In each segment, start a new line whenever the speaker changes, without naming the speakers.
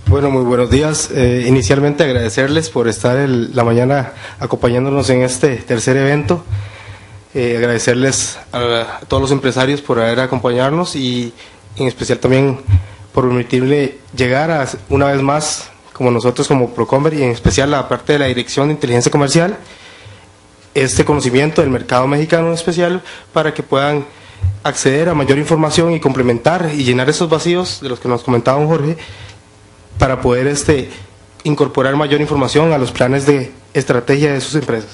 Bueno, muy buenos días. Inicialmente agradecerles por estar la mañana acompañándonos en este tercer evento. Agradecerles a todos los empresarios por haber acompañarnos y en especial también por permitirle llegar una vez más, como nosotros como Procomer, y en especial la parte de la Dirección de Inteligencia Comercial, este conocimiento del mercado mexicano en especial, para que puedan acceder a mayor información y complementar y llenar esos vacíos de los que nos comentaba don Jorge, para poder incorporar mayor información a los planes de estrategia de sus empresas.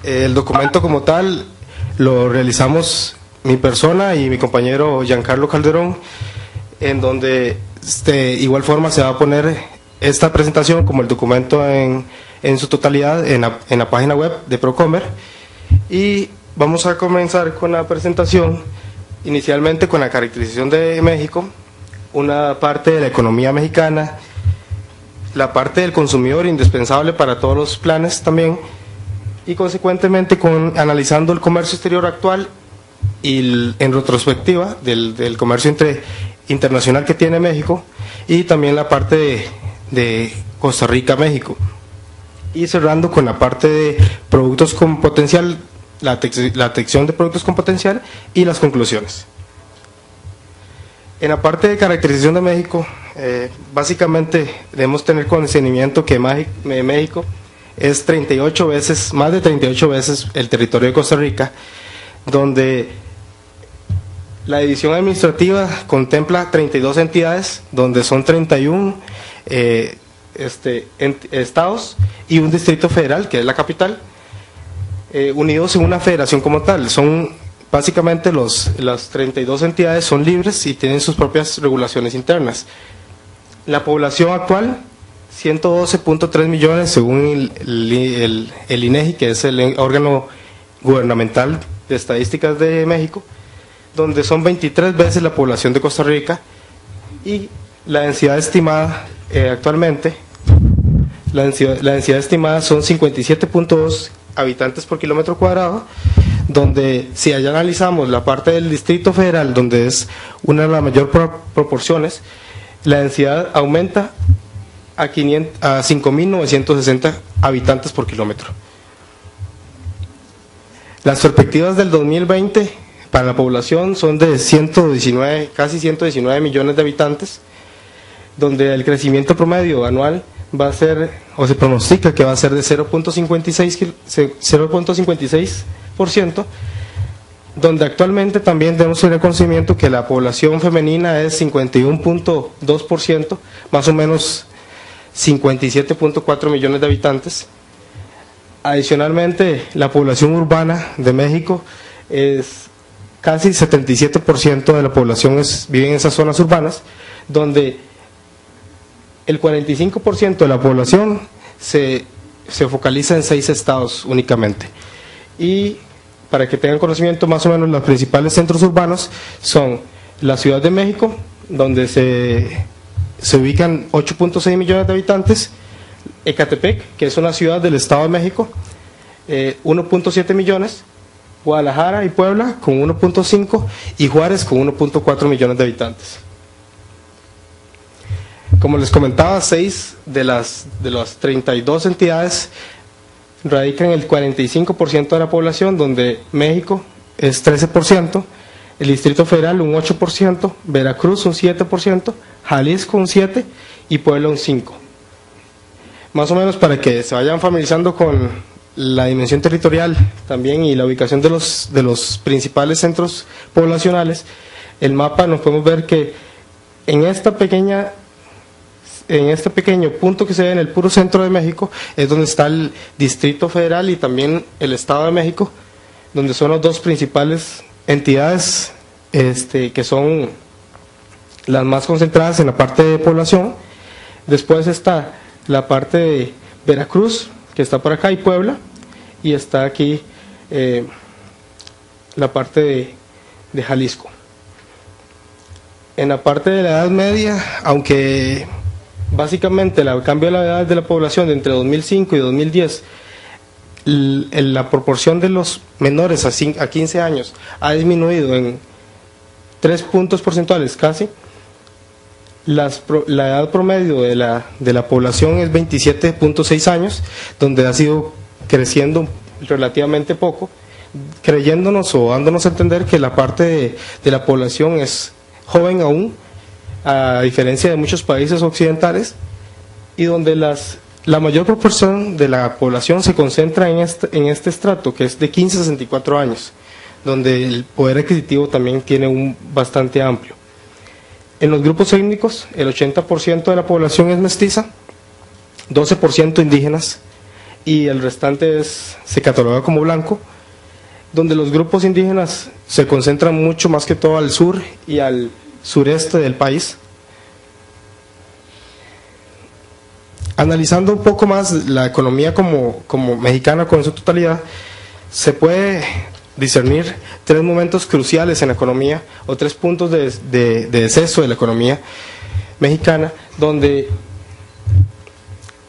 El documento como tal lo realizamos mi persona y mi compañero Giancarlo Calderón, en donde igual forma se va a poner esta presentación como el documento en su totalidad en la página web de Procomer. Y vamos a comenzar con la presentación, inicialmente con la caracterización de México, una parte de la economía mexicana, la parte del consumidor indispensable para todos los planes también, y consecuentemente analizando el comercio exterior actual y en retrospectiva del comercio internacional que tiene México, y también la parte de Costa Rica-México, y cerrando con la parte de productos con potencial, la detección de productos con potencial y las conclusiones. En la parte de caracterización de México, básicamente debemos tener conocimiento que México es 38 veces, más de 38 veces el territorio de Costa Rica, donde la división administrativa contempla 32 entidades, donde son 31 estados y un distrito federal, que es la capital, unidos en una federación como tal. Básicamente las 32 entidades son libres y tienen sus propias regulaciones internas. La población actual, 112.3 millones según el INEGI, que es el órgano gubernamental de estadísticas de México, donde son 23 veces la población de Costa Rica, y la densidad estimada actualmente, la densidad estimada son 57.2 habitantes por kilómetro cuadrado, donde si allá analizamos la parte del Distrito Federal, donde es una de las mayores proporciones, la densidad aumenta a 5.960 habitantes por kilómetro. Las perspectivas del 2020 para la población son de casi 119 millones de habitantes, donde el crecimiento promedio anual va a ser, o se pronostica que va a ser de 0.56%, donde actualmente también debemos tener conocimiento que la población femenina es 51.2%, más o menos 57.4 millones de habitantes. Adicionalmente, la población urbana de México es casi 77% de la población vive en esas zonas urbanas, donde el 45% de la población se focaliza en 6 estados únicamente. Y para que tengan conocimiento, más o menos los principales centros urbanos son la Ciudad de México, donde se ubican 8.6 millones de habitantes, Ecatepec, que es una ciudad del Estado de México, 1.7 millones, Guadalajara y Puebla con 1.5 y Juárez con 1.4 millones de habitantes. Como les comentaba, 6 de las 32 entidades radican el 45% de la población, donde México es 13%, el Distrito Federal un 8%, Veracruz un 7%, Jalisco un 7% y Puebla un 5%. Más o menos para que se vayan familiarizando con la dimensión territorial también y la ubicación de los principales centros poblacionales, el mapa nos podemos ver que en este pequeño punto que se ve en el puro centro de México es donde está el Distrito Federal y también el Estado de México, donde son las dos principales entidades que son las más concentradas en la parte de población. Después está la parte de Veracruz, que está por acá, y Puebla, y está aquí la parte de Jalisco. En la parte de la Edad Media, aunque básicamente el cambio de la edad de la población de entre 2005 y 2010, la proporción de los menores a 15 años ha disminuido en 3 puntos porcentuales casi. La edad promedio de la población es 27.6 años, donde ha sido creciendo relativamente poco, creyéndonos o dándonos a entender que la parte de la población es joven aún, a diferencia de muchos países occidentales, y donde la mayor proporción de la población se concentra en este estrato, que es de 15 a 64 años, donde el poder adquisitivo también tiene un bastante amplio. En los grupos étnicos, el 80% de la población es mestiza, 12% indígenas, y el restante se cataloga como blanco, donde los grupos indígenas se concentran mucho más que todo al sur y al sureste del país. Analizando un poco más la economía como mexicana con su totalidad, se puede discernir tres momentos cruciales en la economía, o tres puntos de deceso de la economía mexicana, donde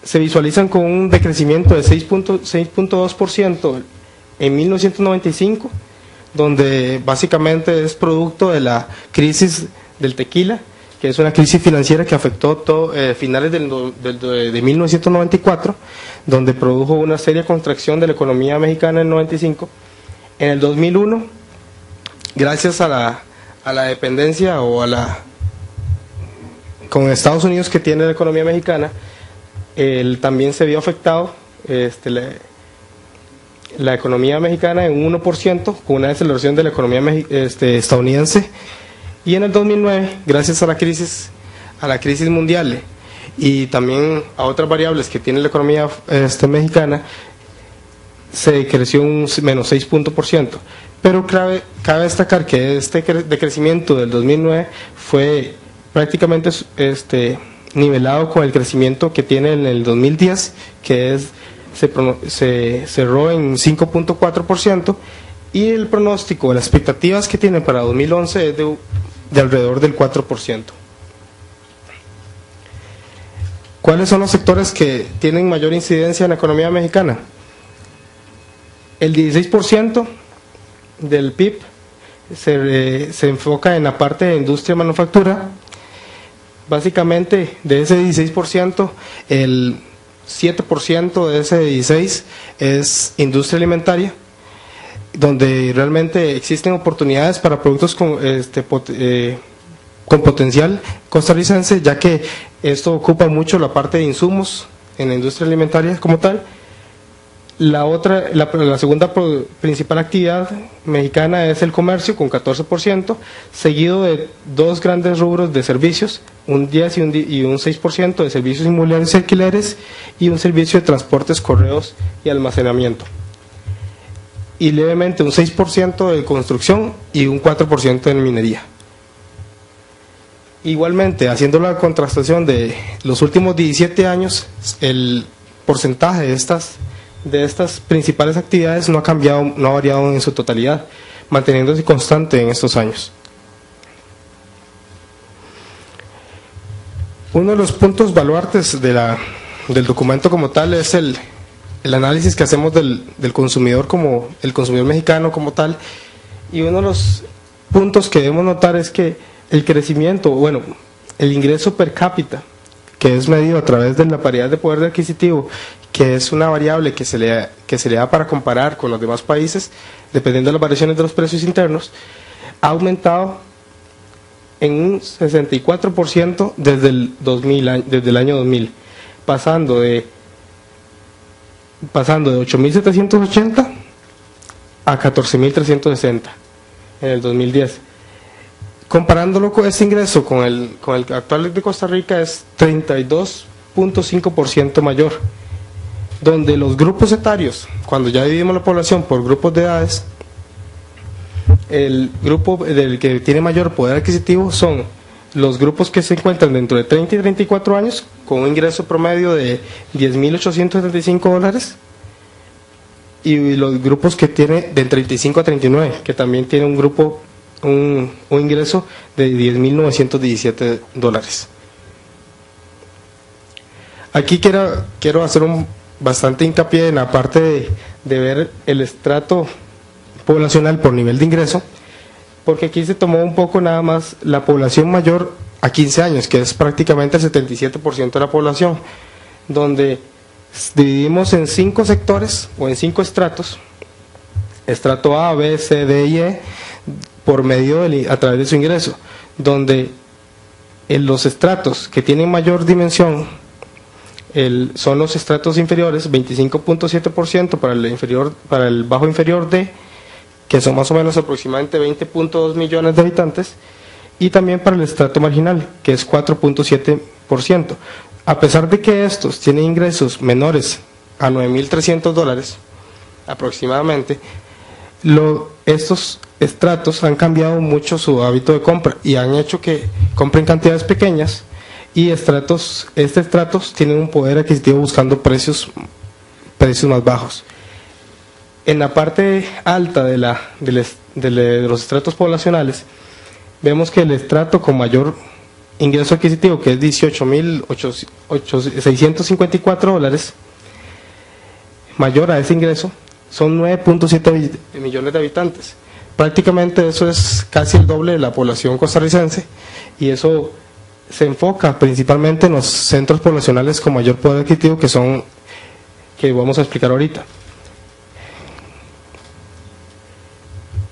se visualizan con un decrecimiento de 6.2% en 1995, donde básicamente es producto de la crisis del tequila, que es una crisis financiera que afectó finales de 1994, donde produjo una seria contracción de la economía mexicana en el 95. En el 2001, gracias a la dependencia con Estados Unidos que tiene la economía mexicana, también se vio afectado la economía mexicana en un 1%, con una deceleración de la economía estadounidense. Y en el 2009, gracias a la crisis mundial y también a otras variables que tiene la economía mexicana, se creció un menos 6%. Pero cabe destacar que este decrecimiento del 2009 fue prácticamente nivelado con el crecimiento que tiene en el 2010, que se cerró en 5.4%, y el pronóstico, las expectativas que tiene para 2011 es de alrededor del 4%. ¿Cuáles son los sectores que tienen mayor incidencia en la economía mexicana? El 16% del PIB se enfoca en la parte de industria y manufactura. Básicamente, de ese 16%, el 7% de ese 16% es industria alimentaria, donde realmente existen oportunidades para productos con potencial costarricense, ya que esto ocupa mucho la parte de insumos en la industria alimentaria como tal. La segunda principal actividad mexicana es el comercio, con 14%, seguido de dos grandes rubros de servicios, un 10 y un 6% de servicios inmobiliarios y alquileres, y un servicio de transportes, correos y almacenamiento. Y levemente un 6% de construcción y un 4% en minería. Igualmente, haciendo la contrastación de los últimos 17 años, el porcentaje de estas principales actividades no ha cambiado, no ha variado en su totalidad, manteniéndose constante en estos años. Uno de los puntos baluartes del documento como tal es el análisis que hacemos del consumidor, como el consumidor mexicano como tal, y uno de los puntos que debemos notar es que el crecimiento, el ingreso per cápita, que es medido a través de la paridad de poder adquisitivo, que es una variable que se le da para comparar con los demás países, dependiendo de las variaciones de los precios internos, ha aumentado en un 64% desde el año 2000, pasando de 8.780 a 14.360 en el 2010. Comparándolo con este ingreso con el actual de Costa Rica, es 32.5% mayor, donde los grupos etarios, cuando ya dividimos la población por grupos de edades, el grupo del que tiene mayor poder adquisitivo son los grupos que se encuentran dentro de 30 y 34 años, con un ingreso promedio de $10.875, y los grupos que tiene de 35 a 39, que también tiene un ingreso de $10.917. Aquí quiero hacer bastante hincapié en la parte de ver el estrato poblacional por nivel de ingreso, porque aquí se tomó un poco nada más la población mayor a 15 años, que es prácticamente el 77% de la población, donde dividimos en 5 sectores o en 5 estratos, estrato A, B, C, D y E, por medio a través de su ingreso, donde en los estratos que tienen mayor dimensión son los estratos inferiores, 25.7% para el bajo inferior D, que son más o menos aproximadamente 20.2 millones de habitantes, y también para el estrato marginal, que es 4.7%. A pesar de que estos tienen ingresos menores a $9.300 aproximadamente, estos estratos han cambiado mucho su hábito de compra y han hecho que compren cantidades pequeñas, y estos estratos tienen un poder adquisitivo buscando precios más bajos. En la parte alta de los estratos poblacionales, vemos que el estrato con mayor ingreso adquisitivo, que es $18.654, mayor a ese ingreso, son 9.7 millones de habitantes. Prácticamente eso es casi el doble de la población costarricense, y eso se enfoca principalmente en los centros poblacionales con mayor poder adquisitivo, que vamos a explicar ahorita.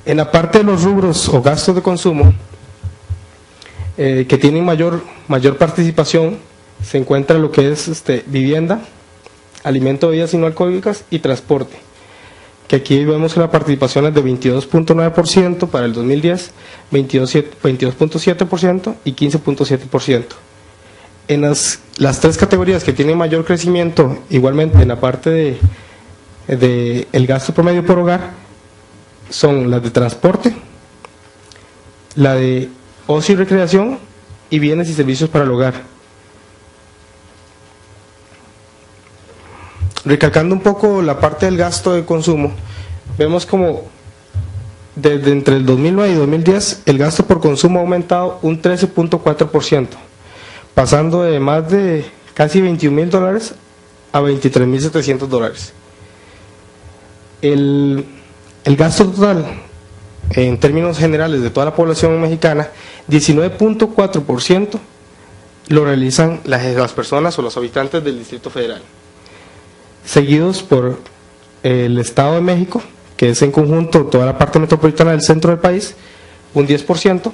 En la parte de los rubros o gastos de consumo que tienen mayor participación, se encuentra lo que es vivienda, alimento, bebidas no alcohólicas y transporte, que aquí vemos que la participación es de 22.9% para el 2010, 22.7% y 15.7%. En las 3 categorías que tienen mayor crecimiento, igualmente en la parte de el gasto promedio por hogar, son las de transporte, la de ocio y recreación, y bienes y servicios para el hogar. Recalcando un poco la parte del gasto de consumo, vemos como desde entre el 2009 y 2010 el gasto por consumo ha aumentado un 13.4%, pasando de más de casi $21.000 a $23.700. El gasto total, en términos generales, de toda la población mexicana, 19.4% lo realizan las personas o los habitantes del Distrito Federal, seguidos por el Estado de México, que es en conjunto toda la parte metropolitana del centro del país, un 10%,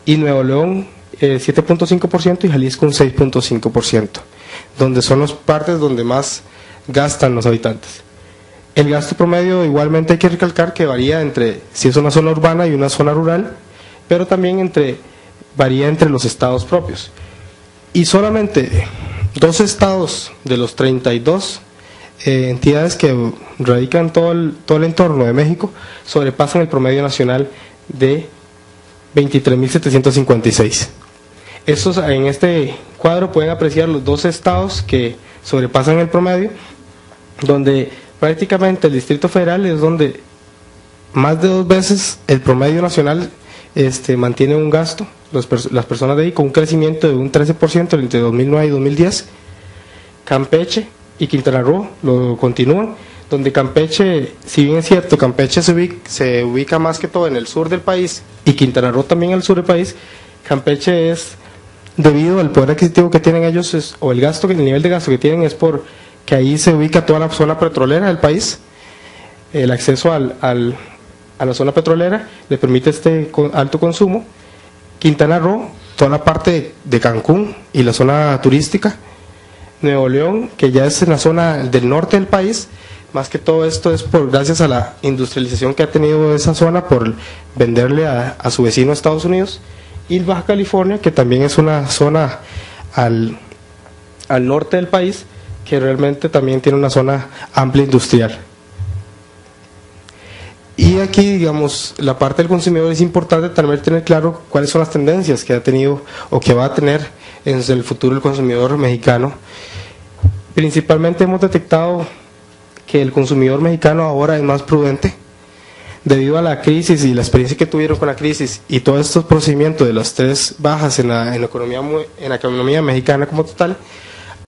y Nuevo León 7.5% y Jalisco un 6.5%, donde son las partes donde más gastan los habitantes. El gasto promedio igualmente hay que recalcar que varía entre si es una zona urbana y una zona rural, pero también varía entre los estados propios. Y solamente 2 estados de los 32 entidades que radican todo el entorno de México sobrepasan el promedio nacional de 23.756. En este cuadro pueden apreciar los 2 estados que sobrepasan el promedio, donde prácticamente el Distrito Federal es donde más de 2 veces el promedio nacional mantiene un gasto, las personas de ahí, con un crecimiento de un 13% entre 2009 y 2010. Campeche y Quintana Roo lo continúan, donde Campeche, si bien es cierto, Campeche se ubica más que todo en el sur del país y Quintana Roo también en el sur del país. Campeche es debido al poder adquisitivo que tienen ellos, o el nivel de gasto que tienen, es por que ahí se ubica toda la zona petrolera del país. El acceso a la zona petrolera le permite alto consumo. Quintana Roo, toda la parte de Cancún y la zona turística. Nuevo León, que ya es en la zona del norte del país. Más que todo esto es gracias a la industrialización que ha tenido esa zona por venderle a su vecino Estados Unidos. Y Baja California, que también es una zona al norte del país, que realmente también tiene una zona amplia industrial. Y aquí, digamos, la parte del consumidor es importante también tener claro cuáles son las tendencias que ha tenido o que va a tener en el futuro el consumidor mexicano. Principalmente hemos detectado que el consumidor mexicano ahora es más prudente debido a la crisis y la experiencia que tuvieron con la crisis y todos estos procedimientos de las 3 bajas en la economía mexicana como total.